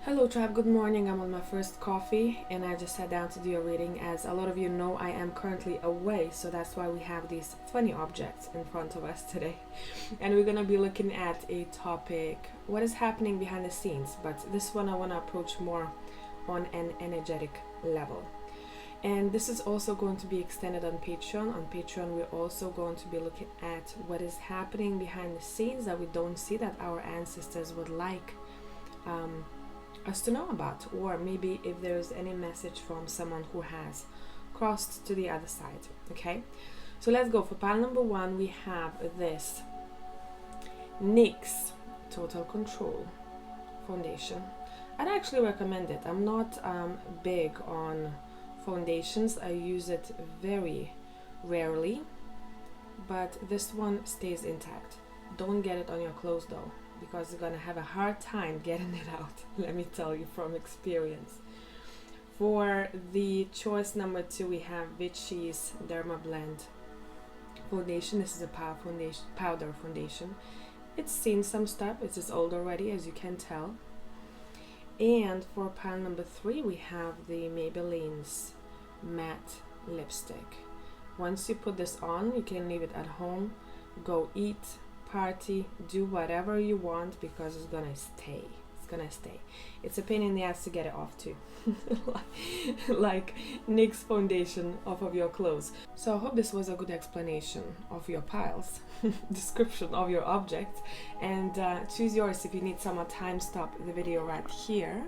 Hello tribe, good morning. I'm on my first coffee and I just sat down to do a reading. As a lot of you know, I am currently away, so that's why we have these funny objects in front of us today. And we're gonna be looking at a topic, what is happening behind the scenes, but this one I want to approach more on an energetic level. And this is also going to be extended on Patreon. On Patreon, we're also going to be looking at what is happening behind the scenes that we don't see, that our ancestors would like us to know about, or maybe if there's any message from someone who has crossed to the other side. Okay, so let's go. For pile number one, we have this NYX Total Control Foundation. I'd actually recommend it. I'm not big on foundations. I use it very rarely, but this one stays intact. Don't get it on your clothes though, because you're gonna have a hard time getting it out, let me tell you from experience. For the choice number two, we have Vichy's Derma Blend Foundation. This is a powder foundation. It's seen some stuff, it is old already, as you can tell. And for pile number three, we have the Maybelline's matte lipstick. Once you put this on, you can leave it at home, go eat, party, do whatever you want, because it's gonna stay. It's a pain in the ass to get it off too. like NYX foundation off of your clothes. So I hope this was a good explanation of your piles, description of your objects, and choose yours. If you need some more time, stop the video right here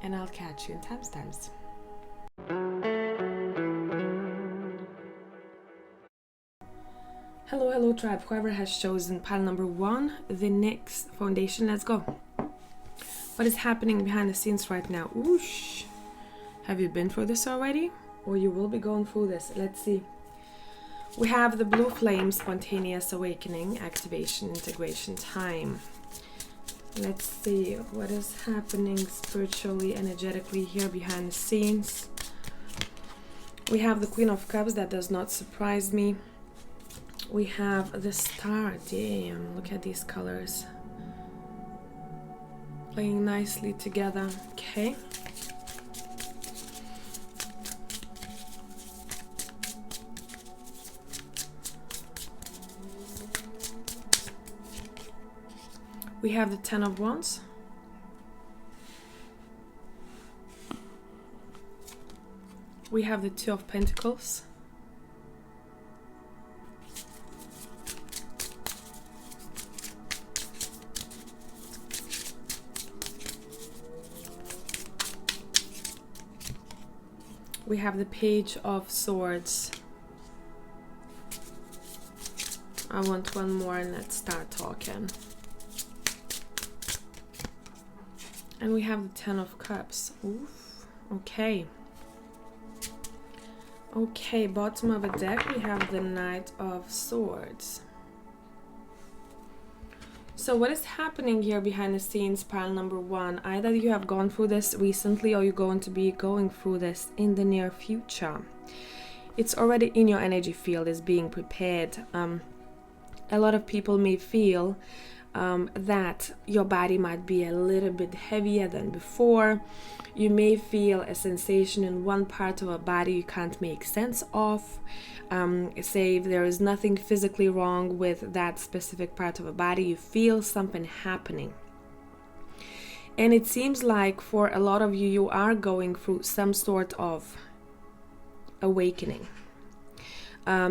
and I'll catch you in timestamps. Hello tribe, whoever has chosen pile number one, the NYX foundation, let's go. What is happening behind the scenes right now? Oosh. Have you been through this already? Or you will be going through this? Let's see. We have the Blue Flame Spontaneous Awakening Activation Integration Time. Let's see what is happening spiritually, energetically here behind the scenes. We have the Queen of Cups. That does not surprise me. We have the Star. Damn, look at these colors playing nicely together. Okay, we have the Ten of Wands. We have the Two of Pentacles. We have the Page of Swords. I want one more and let's start talking. And we have the Ten of Cups. Oof. Okay. Okay, bottom of the deck, we have the Knight of Swords. So what is happening here behind the scenes, pile number one? Either you have gone through this recently or you're going to be going through this in the near future. It's already in your energy field, is being prepared. A lot of people may feel that your body might be a little bit heavier than before. You may feel a sensation in one part of a body you can't make sense of. Say if there is nothing physically wrong with that specific part of a body, you feel something happening. And it seems like for a lot of you, you are going through some sort of awakening.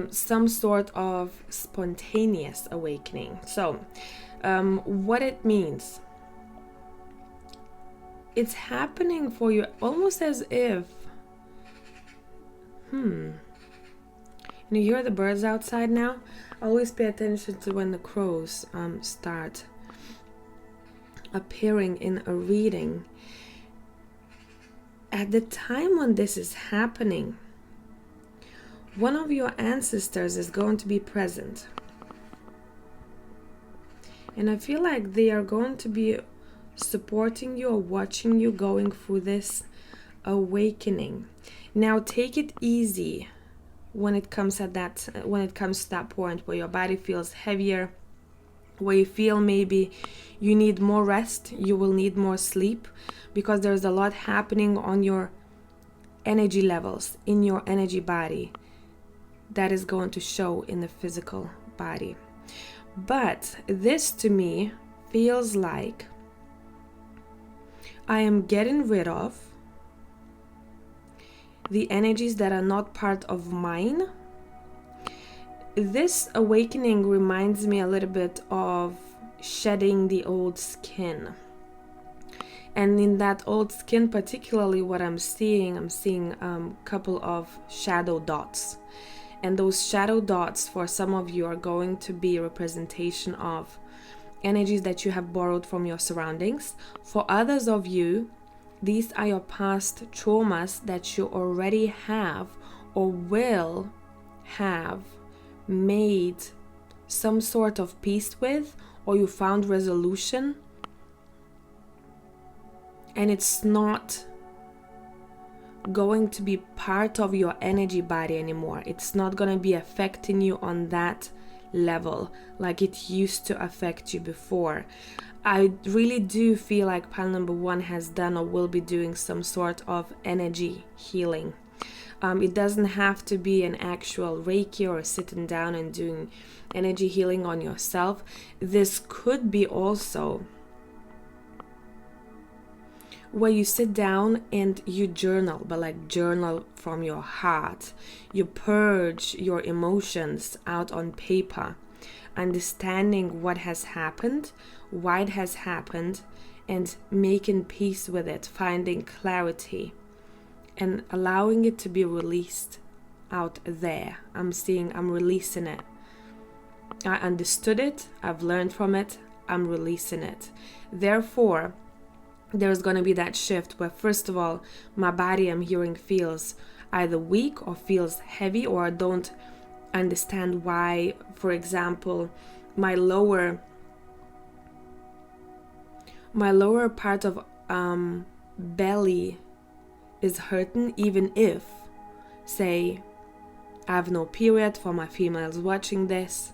Some sort of spontaneous awakening. So what it means, it's happening for you almost as if and you hear the birds outside now. Always pay attention to when the crows start appearing in a reading. At the time when this is happening, one of your ancestors is going to be present. And I feel like they are going to be supporting you or watching you going through this awakening. Now take it easy when it comes to that point where your body feels heavier, where you feel maybe you need more rest, you will need more sleep, because there's a lot happening on your energy levels, in your energy body, that is going to show in the physical body. But this to me feels like I am getting rid of the energies that are not part of mine. This awakening reminds me a little bit of shedding the old skin. And in that old skin, particularly, what I'm seeing a couple of shadow dots. And those shadow dots, for some of you, are going to be a representation of energies that you have borrowed from your surroundings. For others of you, these are your past traumas that you already have or will have made some sort of peace with, or you found resolution, and it's not going to be part of your energy body anymore. It's not going to be affecting you on that level like it used to affect you before. I really do feel like pile number 1 has done or will be doing some sort of energy healing. It doesn't have to be an actual Reiki or sitting down and doing energy healing on yourself. This could be also where you sit down and you journal, but like journal from your heart. You purge your emotions out on paper, understanding what has happened, why it has happened, and making peace with it, finding clarity, and allowing it to be released out there. I'm releasing it. I understood it, I've learned from it, I'm releasing it. Therefore, there's going to be that shift where, first of all, my body, I'm hearing, feels either weak or feels heavy, or I don't understand why. For example, my lower part of belly is hurting, even if, say, I have no period, for my females watching this,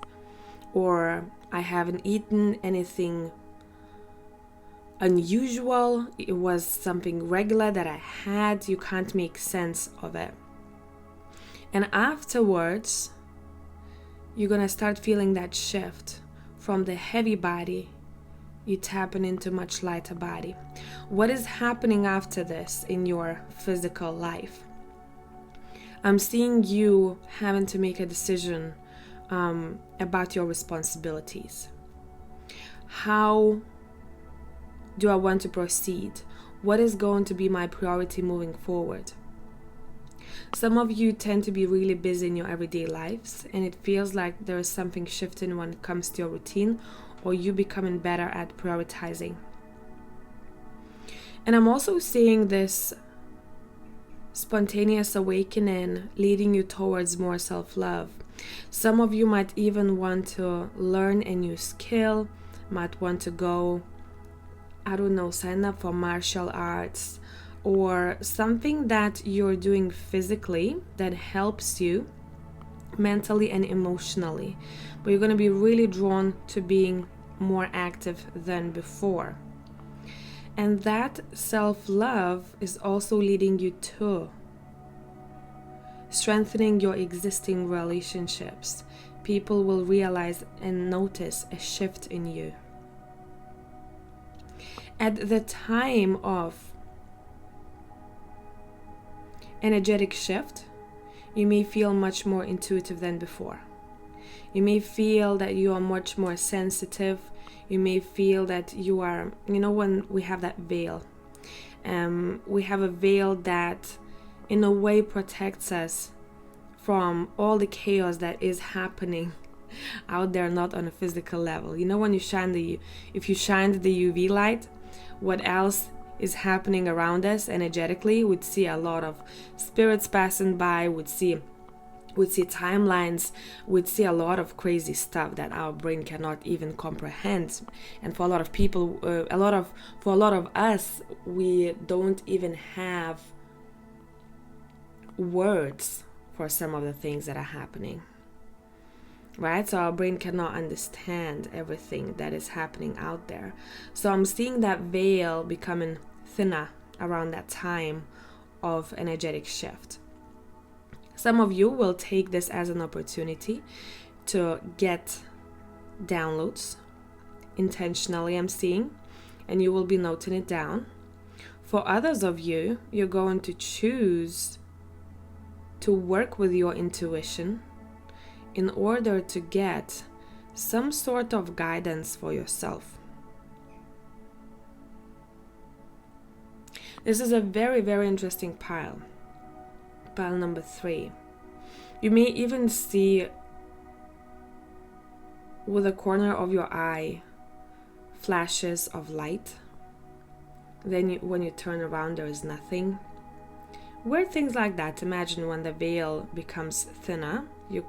or I haven't eaten anything unusual. It was something regular that I had. You can't make sense of it. And afterwards, you're gonna start feeling that shift from the heavy body. You tapping into much lighter body. What is happening after this in your physical life? I'm seeing you having to make a decision about your responsibilities. How do I want to proceed? What is going to be my priority moving forward? Some of you tend to be really busy in your everyday lives, and it feels like there is something shifting when it comes to your routine, or you becoming better at prioritizing. And I'm also seeing this spontaneous awakening leading you towards more self-love. Some of you might even want to learn a new skill, might want to go, I don't know, sign up for martial arts, or something that you're doing physically that helps you mentally and emotionally. But you're going to be really drawn to being more active than before. And that self-love is also leading you to strengthening your existing relationships. People will realize and notice a shift in you. At the time of energetic shift, you may feel much more intuitive than before. You may feel that you are much more sensitive. You may feel that you are, when we have that veil, we have a veil that in a way protects us from all the chaos that is happening out there, not on a physical level. When you if you shined the UV light, what else is happening around us energetically? We'd see a lot of spirits passing by, we'd see timelines, we'd see a lot of crazy stuff that our brain cannot even comprehend. And for a lot of people, for a lot of us, we don't even have words for some of the things that are happening. right? So our brain cannot understand everything that is happening out there. So I'm seeing that veil becoming thinner around that time of energetic shift. Some of you will take this as an opportunity to get downloads intentionally, I'm seeing, and you will be noting it down. For others of you, you're going to choose to work with your intuition in order to get some sort of guidance for yourself. This is a very, very interesting pile. Pile number 3. You may even see with the corner of your eye flashes of light. Then when you turn around, there is nothing. Weird things like that. Imagine when the veil becomes thinner, you're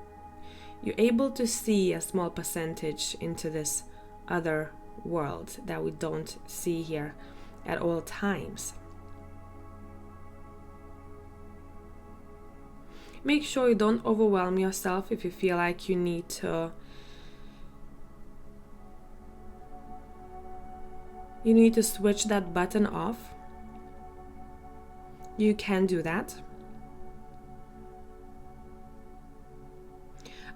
able to see a small percentage into this other world that we don't see here at all times. Make sure you don't overwhelm yourself if you feel like you need to switch that button off. You can do that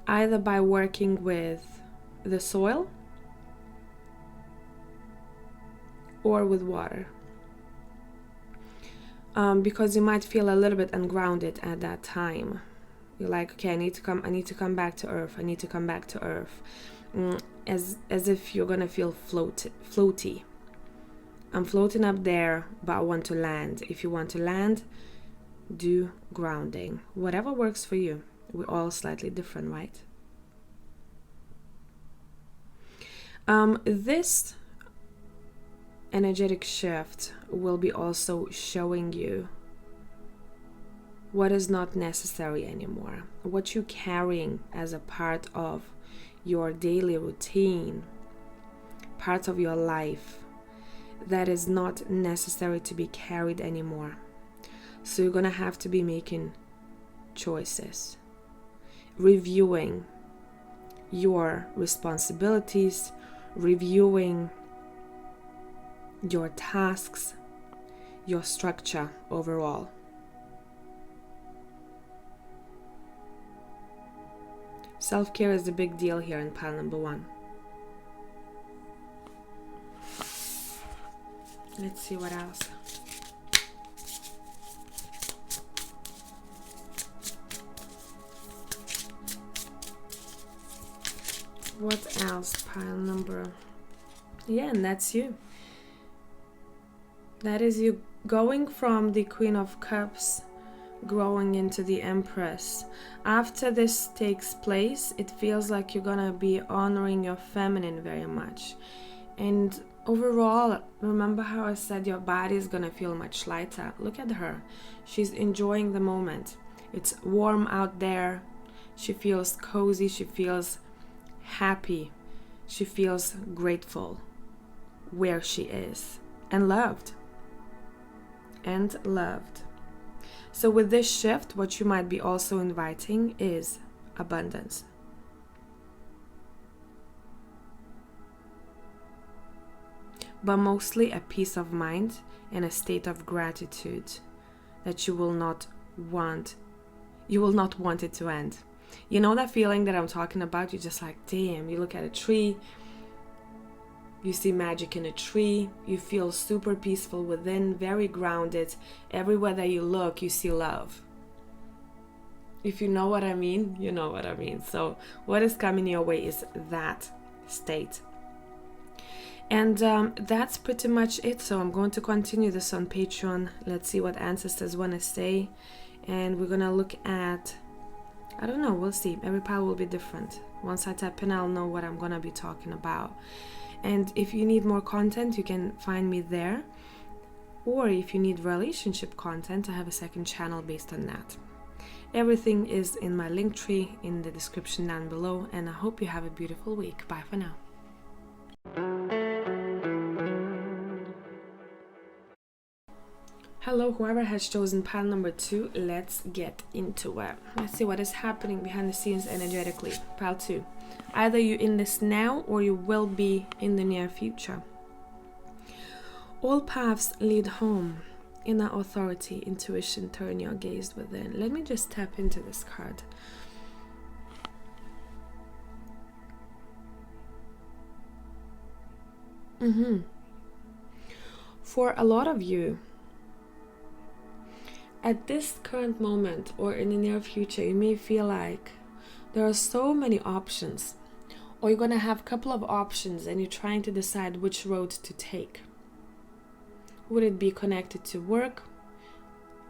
either by working with the soil or with water, because you might feel a little bit ungrounded at that time. You're like, okay, I need to come back to earth. I need to come back to earth, as if you're gonna feel floaty. I'm floating up there, but I want to land. If you want to land, do grounding. Whatever works for you. We're all slightly different, right? This energetic shift will be also showing you what is not necessary anymore, what you're carrying as a part of your daily routine, part of your life that is not necessary to be carried anymore. So you're gonna have to be making choices, reviewing your responsibilities, reviewing your tasks, your structure overall. Self-care is a big deal here in pile number 1. Let's see what else. What else? Pile number... Yeah, and that's you. That is you going from the Queen of Cups, growing into the Empress. After this takes place, it feels like you're gonna be honoring your feminine very much. And overall, remember how I said your body is gonna feel much lighter? Look at her. She's enjoying the moment. It's warm out there. She feels cozy. She feels happy. She feels grateful where she is and loved. And loved. So with this shift, what you might be also inviting is abundance. But mostly a peace of mind and a state of gratitude that you will not want it to end. You know that feeling that I'm talking about? You're just like, damn, you look at a tree, you see magic in a tree, you feel super peaceful within, very grounded. Everywhere that you look, you see love. If you know what I mean, you know what I mean. So what is coming your way is that state. And that's pretty much it. So I'm going to continue this on Patreon. Let's see what ancestors want to say. And we're going to look at, I don't know, we'll see. Every pile will be different. Once I tap in, I'll know what I'm going to be talking about. And if you need more content, you can find me there. Or if you need relationship content, I have a second channel based on that. Everything is in my link tree in the description down below. And I hope you have a beautiful week. Bye for now. Hello, whoever has chosen pile number 2, let's get into it. Let's see what is happening behind the scenes energetically. Pile 2. Either you're in this now or you will be in the near future. All paths lead home. Inner authority, intuition, turn your gaze within. Let me just tap into this card. For a lot of you, at this current moment or in the near future, you may feel like there are so many options, or you're going to have a couple of options and you're trying to decide which road to take. Would it be connected to work,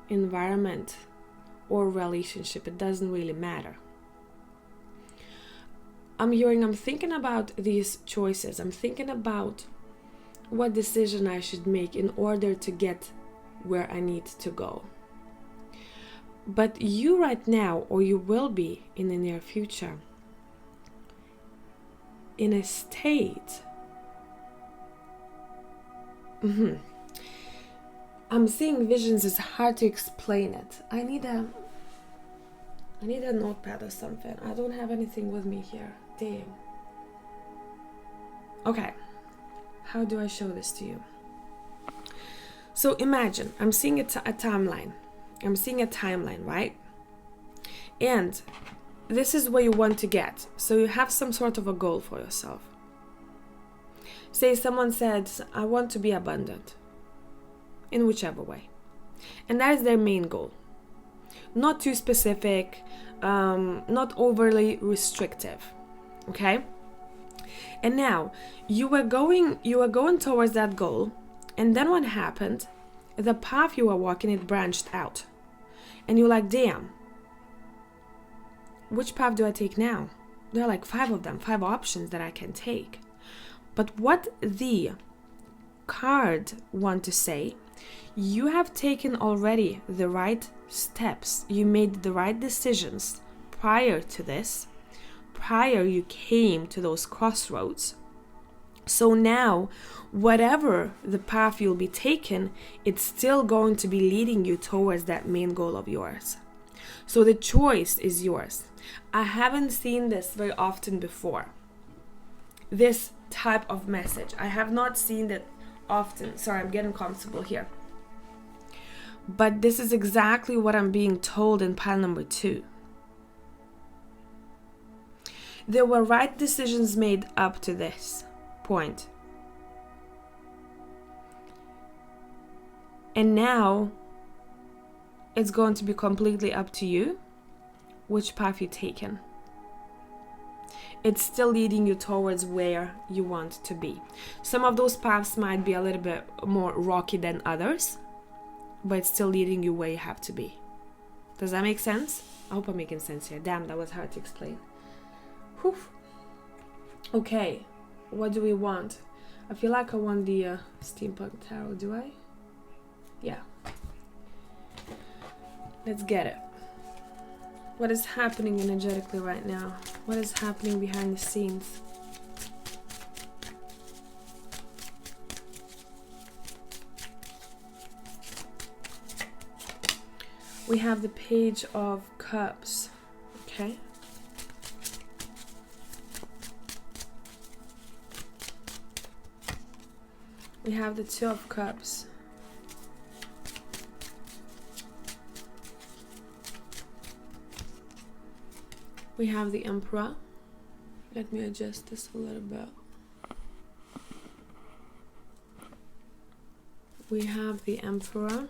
environment, or relationship? It doesn't really matter. I'm thinking about these choices. I'm thinking about what decision I should make in order to get where I need to go. But you right now, or you will be in the near future, in a state. I'm seeing visions. It's hard to explain it. I need a notepad or something. I don't have anything with me here. Damn. Okay. How do I show this to you? So imagine, I'm seeing a timeline. I'm seeing a timeline, right? And this is where you want to get. So you have some sort of a goal for yourself. Say someone said, I want to be abundant. In whichever way. And that is their main goal. Not too specific, not overly restrictive. Okay? And now you were going towards that goal, and then what happened? The path you were walking, it branched out. And you're like, damn, which path do I take now? There are like 5 of them, 5 options that I can take. But what the card want to say, you have taken already the right steps. You made the right decisions prior to this. Prior you came to those crossroads. So now, whatever the path you'll be taking, it's still going to be leading you towards that main goal of yours. So the choice is yours. I haven't seen this very often before. This type of message. I have not seen it often. Sorry, I'm getting comfortable here. But this is exactly what I'm being told in pile number 2. There were right decisions made up to this point. And now it's going to be completely up to you which path you're taking. It's still leading you towards where you want to be. Some of those paths might be a little bit more rocky than others, but it's still leading you where you have to be. Does that make sense? I hope I'm making sense here. Damn, that was hard to explain. Whew. Okay, what do we want? I feel like I want the steampunk tarot, do I? Yeah. Let's get it. What is happening energetically right now? What is happening behind the scenes? We have the Page of Cups. Okay. We have the Two of Cups. We have the Emperor. Let me adjust this a little bit. We have the Emperor.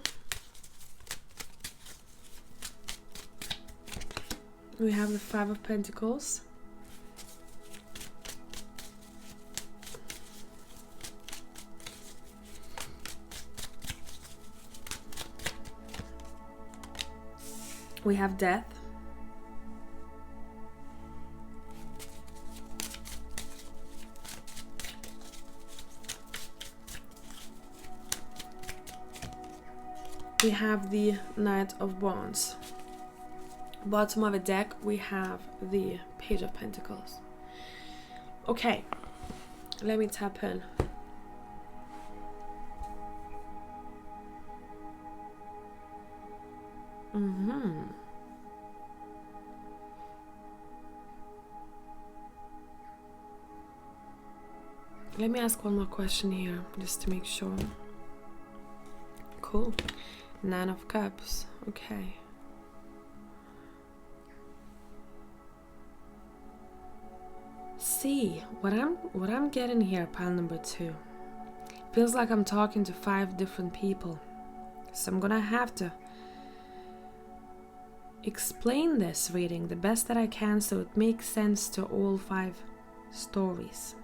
We have the Five of Pentacles. We have Death. We have the Knight of Wands. Bottom of the deck, we have the Page of Pentacles. Okay, let me tap in. Mm-hmm. Let me ask one more question here, just to make sure. Cool. 9 of Cups. Okay. See, what I'm getting here, pile number 2. Feels like I'm talking to 5 different people. So I'm gonna have to explain this reading the best that I can so it makes sense to all 5 stories.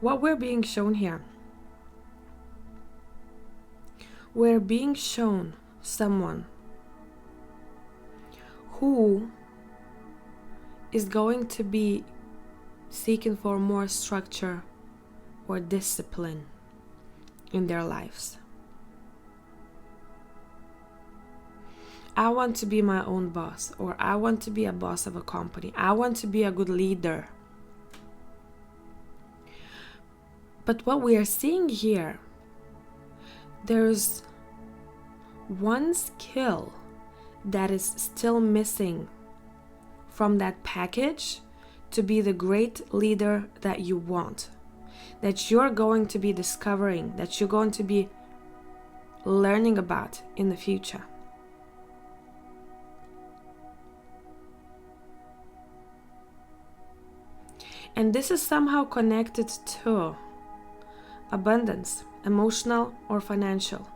What we're being shown here, we're being shown someone who is going to be seeking for more structure or discipline in their lives. I want to be my own boss, or I want to be a boss of a company. I want to be a good leader. But what we are seeing here, there's one skill that is still missing from that package to be the great leader that you want, that you're going to be discovering, that you're going to be learning about in the future. And this is somehow connected to abundance, emotional or financial.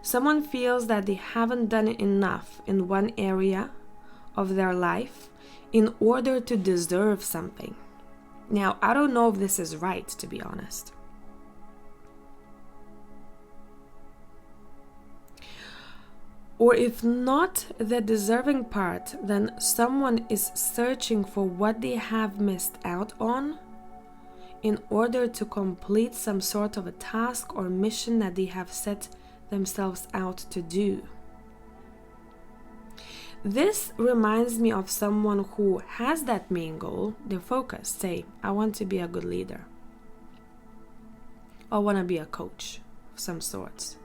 Someone feels that they haven't done enough in one area of their life in order to deserve something. Now, I don't know if this is right, to be honest. Or if not the deserving part, then someone is searching for what they have missed out on in order to complete some sort of a task or mission that they have set themselves out to do. This reminds me of someone who has that main goal, their focus, say, I want to be a good leader. I want to be a coach of some sorts.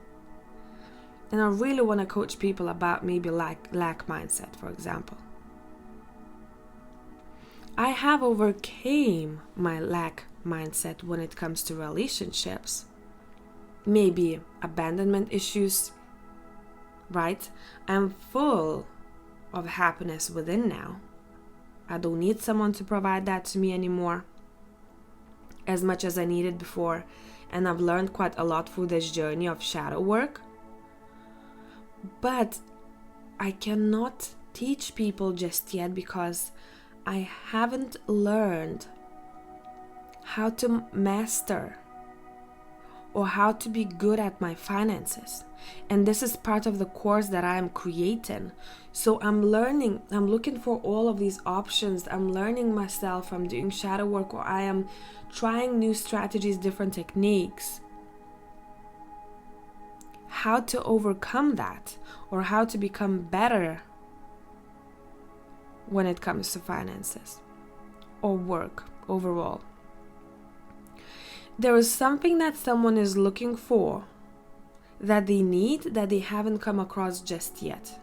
And I really want to coach people about maybe lack mindset, for example. I have overcame my lack mindset when it comes to relationships. Maybe abandonment issues, right? I'm full of happiness within now. I don't need someone to provide that to me anymore as much as I needed before. And I've learned quite a lot through this journey of shadow work. But I cannot teach people just yet because I haven't learned how to master or how to be good at my finances. And this is part of the course that I am creating. So I'm learning, I'm looking for all of these options. I'm learning myself, I'm doing shadow work, or I am trying new strategies, different techniques. How to overcome that, or how to become better when it comes to finances or work overall. There is something that someone is looking for, that they need, that they haven't come across just yet.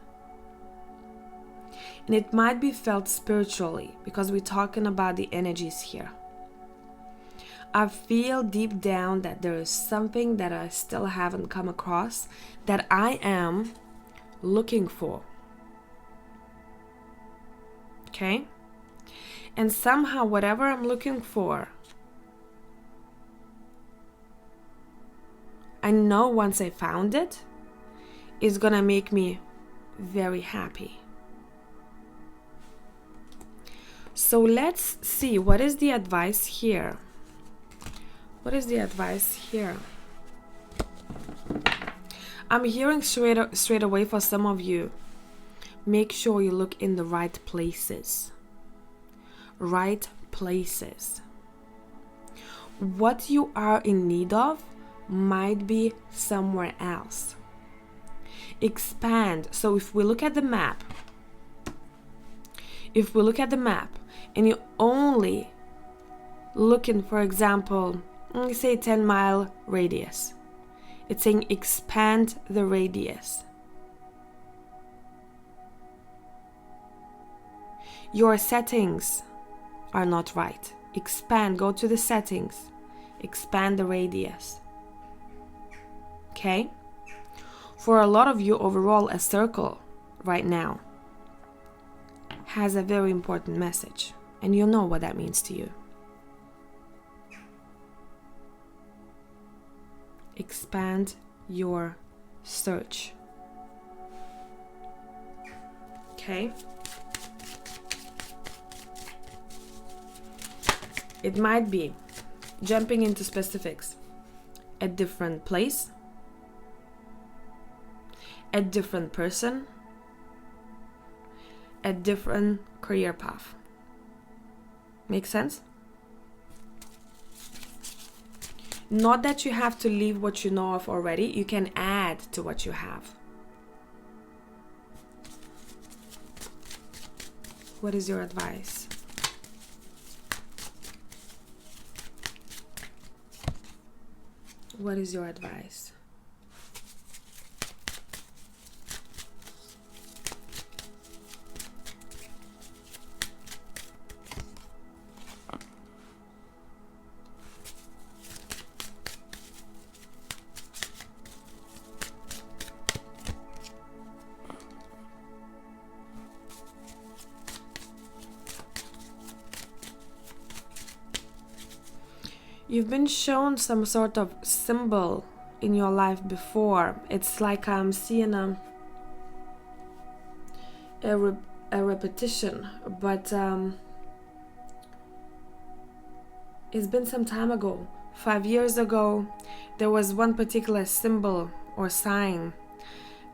And it might be felt spiritually, because we're talking about the energies here. I feel deep down that there is something that I still haven't come across that I am looking for. Okay? And somehow whatever I'm looking for, I know once I found it, it's gonna make me very happy. So let's see, what is the advice here? What is the advice here? I'm hearing straight away for some of you, make sure you look in the right places. Right places. What you are in need of might be somewhere else. Expand. So if we look at the map, and you're only looking, for example, say 10-mile radius, It's saying expand the radius. Your settings are not right. Expand, go to the settings. Expand the radius. Okay? For a lot of you, overall, a circle right now has a very important message. And you know what that means to you. Expand your search. Okay? It might be jumping into specifics. A different place, a different person, a different career path. Make sense? Not that you have to leave what you know of already. You can add to what you have. What is your advice? What is your advice? You've been shown some sort of symbol in your life before. It's like I'm seeing a repetition, but it's been some time ago. 5 years ago, there was one particular symbol or sign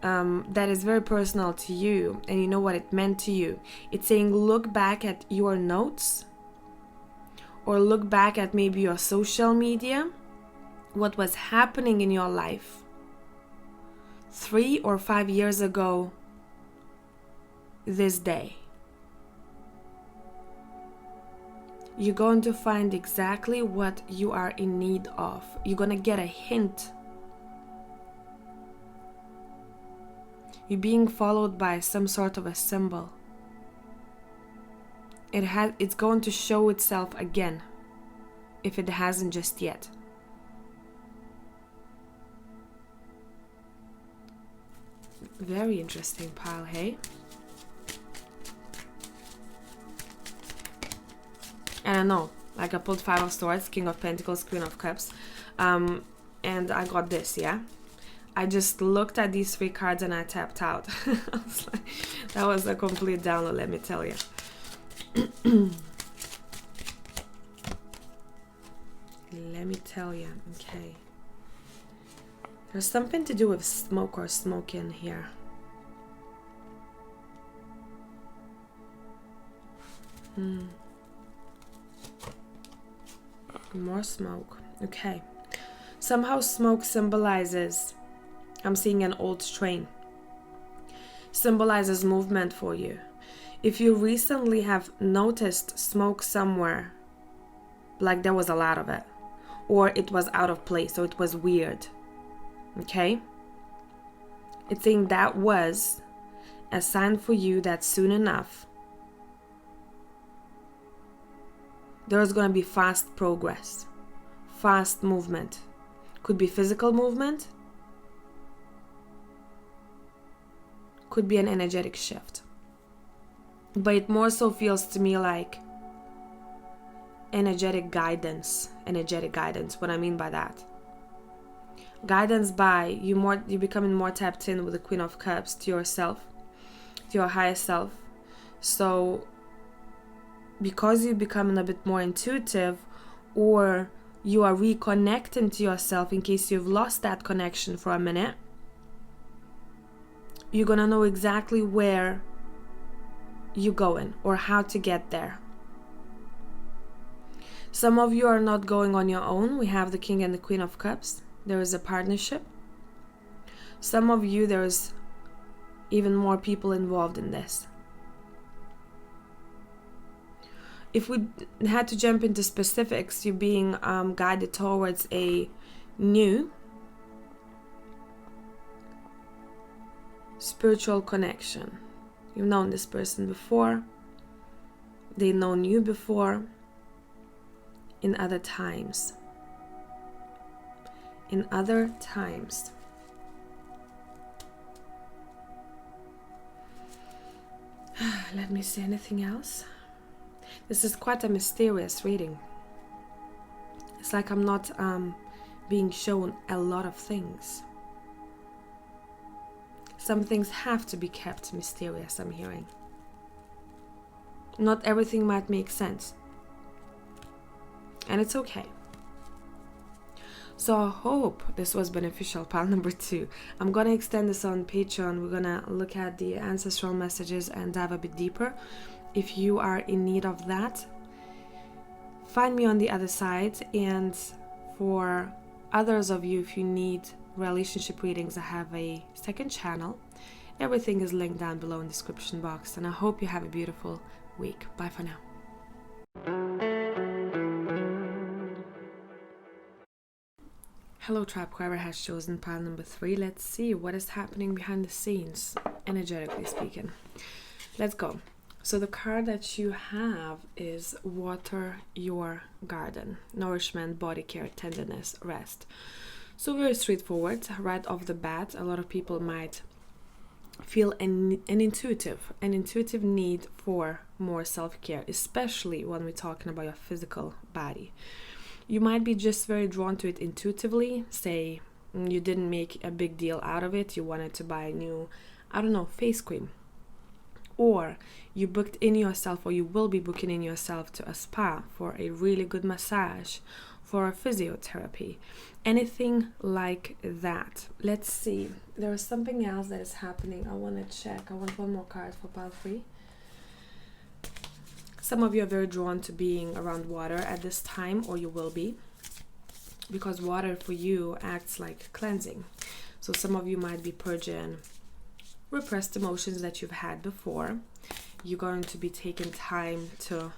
that is very personal to you, and you know what it meant to you. It's saying look back at your notes, or look back at maybe your social media, what was happening in your life 3 or 5 years ago this day. You're going to find exactly what you are in need of. You're going to get a hint. You're being followed by some sort of a symbol. It's going to show itself again, if it hasn't just yet. Very interesting pile, hey? And I know, like I pulled 5 of Swords, King of Pentacles, Queen of Cups, and I got this, yeah? I just looked at these 3 cards and I tapped out. I was like, that was a complete download, let me tell you. Let me tell you, okay. There's something to do with smoke or smoking here. More smoke, okay. Somehow smoke symbolizes, I'm seeing an old train, symbolizes movement for you. If you recently have noticed smoke somewhere, like there was a lot of it, or it was out of place, so it was weird, okay? It's saying that was a sign for you that soon enough, there's going to be fast progress, fast movement. Could be physical movement, could be an energetic shift. But it more so feels to me like energetic guidance. What I mean by that, guidance by you becoming more tapped in with the Queen of Cups to yourself, to your higher self. So because you're becoming a bit more intuitive, or you are reconnecting to yourself in case you've lost that connection for a minute, you're gonna know exactly where you're going or how to get there. Some of you are not going on your own. We have the King and the Queen of Cups. There is a partnership. Some of you, there's even more people involved in this. If we had to jump into specifics, you're being guided towards a new spiritual connection. You've known this person before. They've known you before in other times. In other times. Let me see anything else. This is quite a mysterious reading. It's like I'm not being shown a lot of things. Some things have to be kept mysterious, I'm hearing. Not everything might make sense. And it's okay. So I hope this was beneficial, pile number 2. I'm going to extend this on Patreon. We're going to look at the ancestral messages and dive a bit deeper. If you are in need of that, find me on the other side. And for others of you, if you need relationship readings, I have a second channel. Everything is linked down below in the description box. And I hope you have a beautiful week. Bye for now. Hello tribe, whoever has chosen pile number 3. Let's see what is happening behind the scenes, energetically speaking. Let's go. So the card that you have is water your garden. Nourishment, body care, tenderness, rest. So very straightforward. Right off the bat, a lot of people might feel an intuitive need for more self-care, especially when we're talking about your physical body. You might be just very drawn to it intuitively. Say you didn't make a big deal out of it. You wanted to buy a new, face cream. Or you booked in yourself, or you will be booking in yourself to a spa for a really good massage, for a physiotherapy. Anything like that. Let's see. There is something else that is happening. I want to check. I want one more card for pile 3. Some of you are very drawn to being around water at this time, or you will be, because water for you acts like cleansing. So some of you might be purging repressed emotions that you've had before. You're going to be taking time to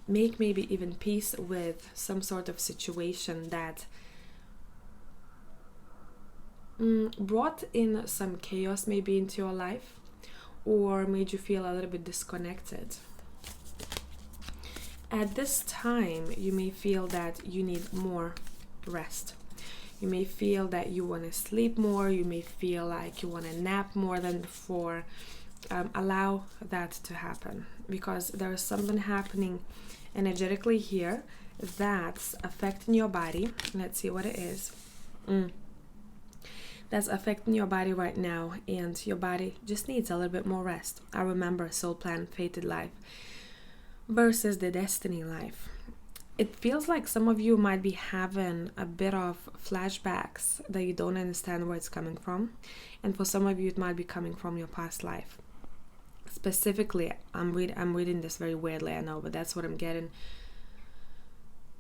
make maybe even peace with some sort of situation that brought in some chaos maybe into your life, or made you feel a little bit disconnected. At this time, you may feel that you need more rest. You may feel that you want to sleep more. You may feel like you want to nap more than before. Allow that to happen, because there is something happening energetically here that's affecting your body. Let's see what it is. That's affecting your body right now, and your body just needs a little bit more rest. I remember soul plan, fated life versus the destiny life. It feels like some of you might be having a bit of flashbacks that you don't understand where it's coming from. And for some of you, it might be coming from your past life. Specifically, I'm reading this very weirdly, I know, but that's what I'm getting.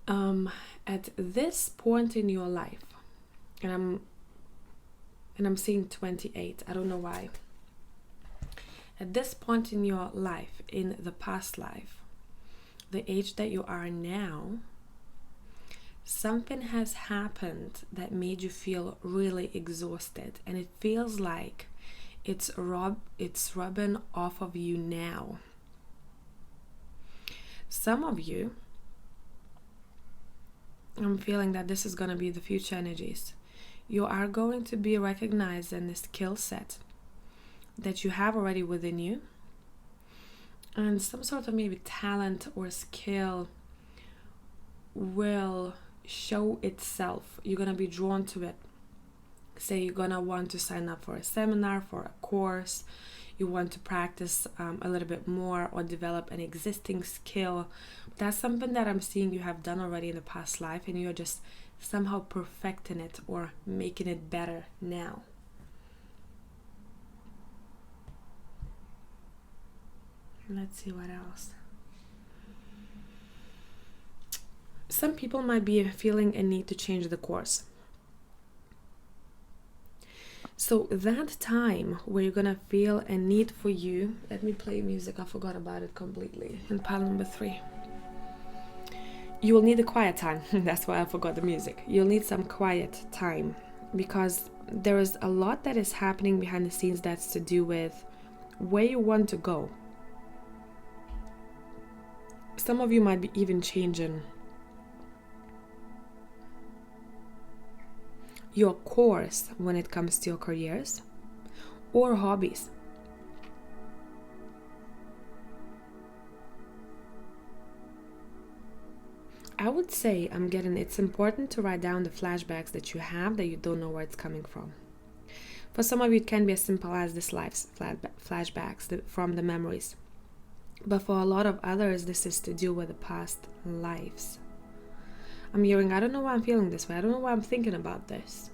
At this point in your life, and I'm seeing 28, I don't know why. At this point in your life, in the past life, the age that you are now, something has happened that made you feel really exhausted, and it feels like it's rubbing off of you now. Some of you, I'm feeling that this is going to be the future energies. You are going to be recognizing the skill set that you have already within you, and some sort of maybe talent or skill will show itself. You're going to be drawn to it. Say you're going to want to sign up for a seminar, for a course. You want to practice a little bit more, or develop an existing skill. That's something that I'm seeing you have done already in the past life, and you're just somehow perfecting it or making it better now. Let's see what else. Some people might be feeling a need to change the course. So that time where you're gonna feel a need for you, let me play music, I forgot about it completely, in pile number 3. You will need a quiet time. That's why I forgot the music. You'll need some quiet time, because there is a lot that is happening behind the scenes that's to do with where you want to go. Some of you might be even changing your course when it comes to your careers or hobbies. I would say it's important to write down the flashbacks that you have that you don't know where it's coming from. For some of you, it can be as simple as this life's flashbacks from the memories. But for a lot of others, this is to do with the past lives. I'm hearing, I don't know why I'm feeling this way. I don't know why I'm thinking about this.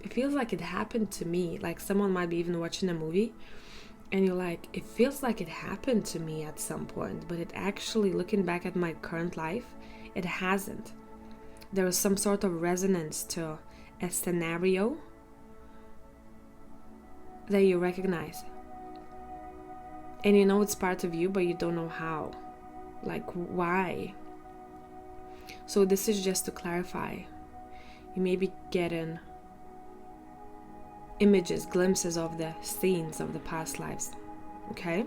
It feels like it happened to me. Like someone might be even watching a movie and you're like, it feels like it happened to me at some point. But it actually, looking back at my current life, it hasn't. There is some sort of resonance to a scenario that you recognize. And you know it's part of you, but you don't know how. Like, why? So this is just to clarify. You may be getting images, glimpses of the scenes of the past lives. Okay?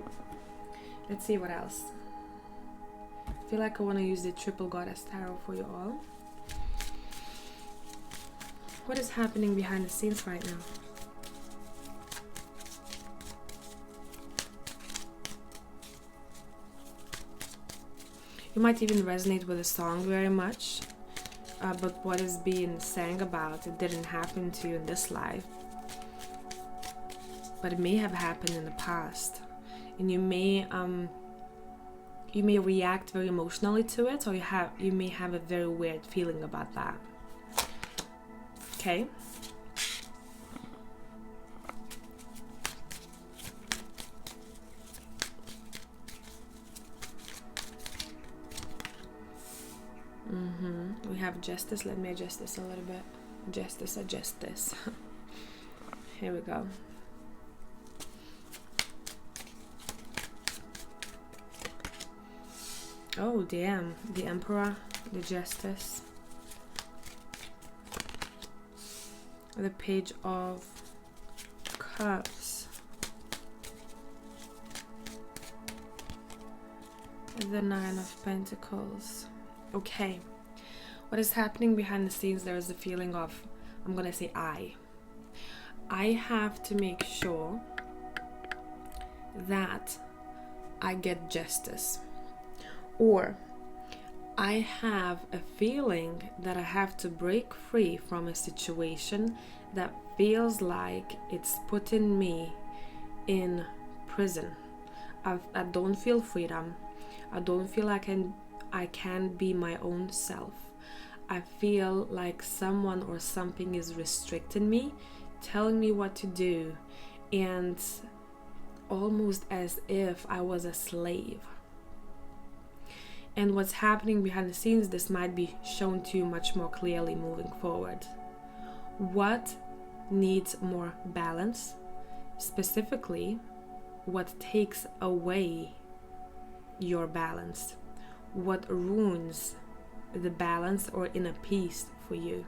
Let's see what else. I feel like I want to use the Triple Goddess Tarot for you all. What is happening behind the scenes right now? You might even resonate with the song very much, but what is being sang about, it didn't happen to you in this life, but it may have happened in the past, and you may react very emotionally to it, or you may have a very weird feeling about that. Okay. We have justice. Let me adjust this a little bit. Adjust this. Here we go. Oh, damn. The Emperor, the Justice. The Page of Cups. The Nine of Pentacles. Okay. What is happening behind the scenes, there is a feeling of, I'm going to say I have to make sure that I get justice. Or I have a feeling that I have to break free from a situation that feels like it's putting me in prison. I don't feel freedom. I don't feel like I can be my own self. I feel like someone or something is restricting me, telling me what to do, and almost as if I was a slave. And what's happening behind the scenes, this might be shown to you much more clearly moving forward. What needs more balance? Specifically, what takes away your balance? What ruins the balance or inner peace for you?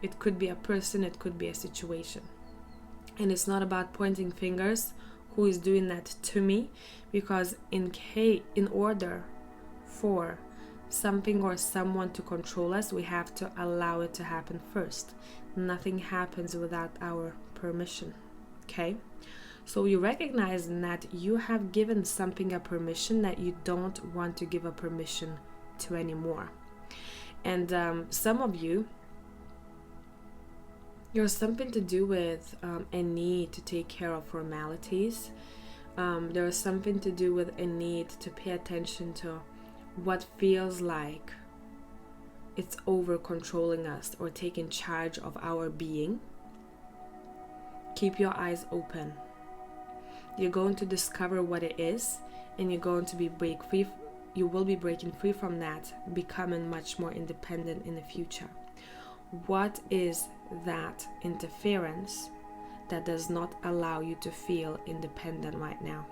It could be a person, it could be a situation. And it's not about pointing fingers, who is doing that to me, because in order for something or someone to control us, we have to allow it to happen first. Nothing happens without our permission. Okay? So you recognize that you have given something a permission that you don't want to give a permission to anymore. And some of you, there's something to do with a need to take care of formalities. There's something to do with a need to pay attention to what feels like it's over controlling us or taking charge of our being. Keep your eyes open. You're going to discover what it is, and you're going to you will be breaking free from that, becoming much more independent in the future. What is that interference that does not allow you to feel independent right now?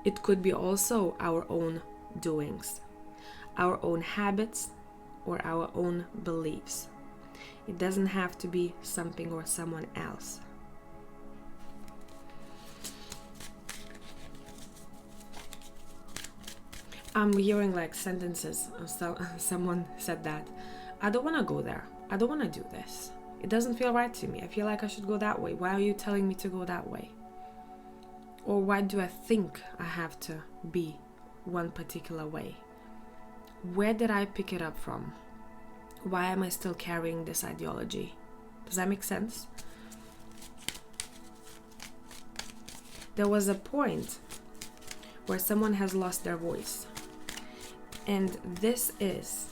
It could be also our own doings, our own habits, or our own beliefs. It doesn't have to be something or someone else. I'm hearing like sentences. So someone said that. I don't want to go there. I don't want to do this. It doesn't feel right to me. I feel like I should go that way. Why are you telling me to go that way? Or why do I think I have to be one particular way? Where did I pick it up from? Why am I still carrying this ideology? Does that make sense? There was a point where someone has lost their voice. And this is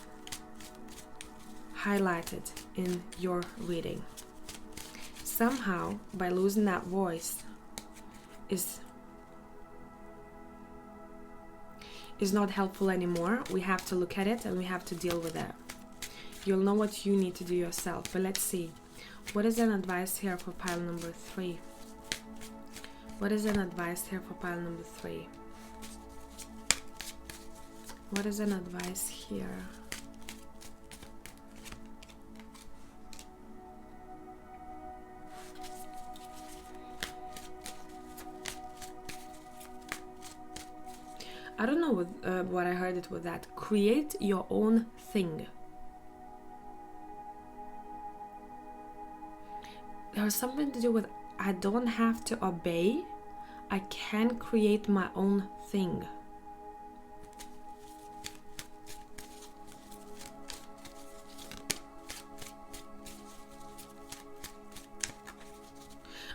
highlighted in your reading. Somehow, by losing that voice, is not helpful anymore. We have to look at it and we have to deal with it. You'll know what you need to do yourself. But let's see. What is an advice here for pile number 3? What is an advice here for pile number 3? What is an advice here? I don't know what I heard it with that. Create your own thing. There's something to do with I don't have to obey. I can create my own thing.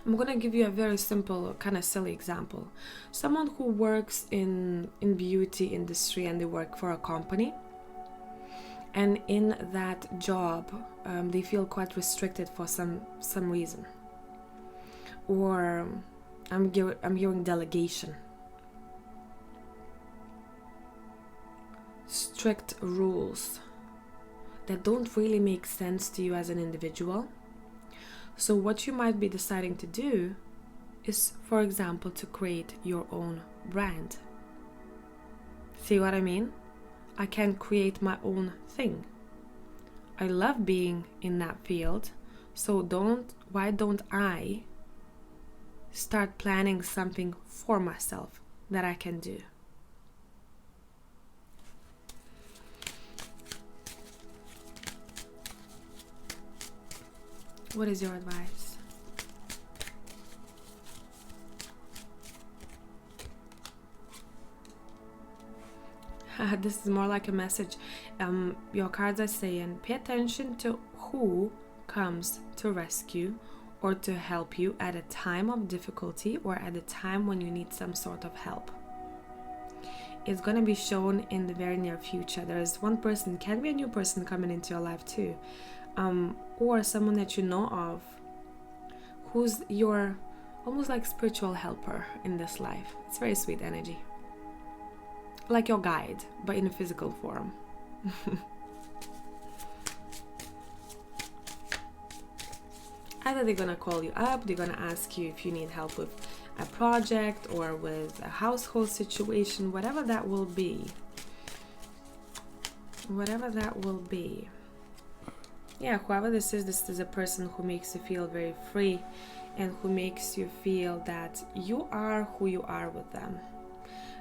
I'm gonna give you a very simple, kind of silly example. Someone who works in beauty industry and they work for a company, and in that job they feel quite restricted for some reason. Or I'm hearing delegation, strict rules that don't really make sense to you as an individual. So what you might be deciding to do is, for example, to create your own brand. See what I mean? I can create my own thing. I love being in that field, so why don't I start planning something for myself that I can do? What is your advice? This is more like a message. Your cards are saying, pay attention to who comes to rescue or to help you at a time of difficulty or at a time when you need some sort of help. It's going to be shown in the very near future. There is one person, can be a new person coming into your life too. Or someone that you know of who's your almost like spiritual helper in this life. It's very sweet energy. Like your guide, but in a physical form. Either they're gonna call you up, they're gonna ask you if you need help with a project or with a household situation, whatever that will be. Whatever that will be. Yeah, whoever this is a person who makes you feel very free and who makes you feel that you are who you are with them.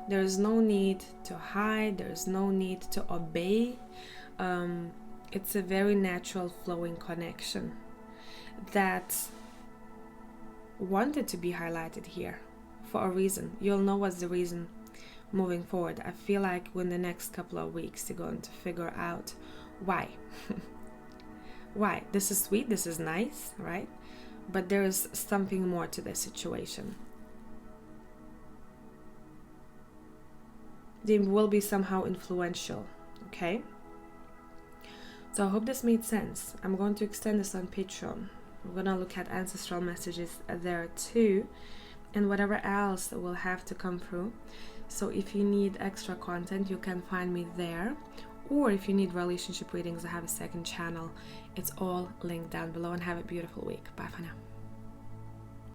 There's no need to hide, there's no need to obey. It's a very natural flowing connection that wanted to be highlighted here for a reason. You'll know what's the reason moving forward. I feel like in the next couple of weeks you're going to figure out why. Why? This is sweet, this is nice, right? But there is something more to this situation. They will be somehow influential, okay? So I hope this made sense. I'm going to extend this on Patreon. We're going to look at ancestral messages there too, and whatever else will have to come through. So if you need extra content, you can find me there. Or if you need relationship readings, I have a second channel. It's all linked down below, and have a beautiful week. Bye for now.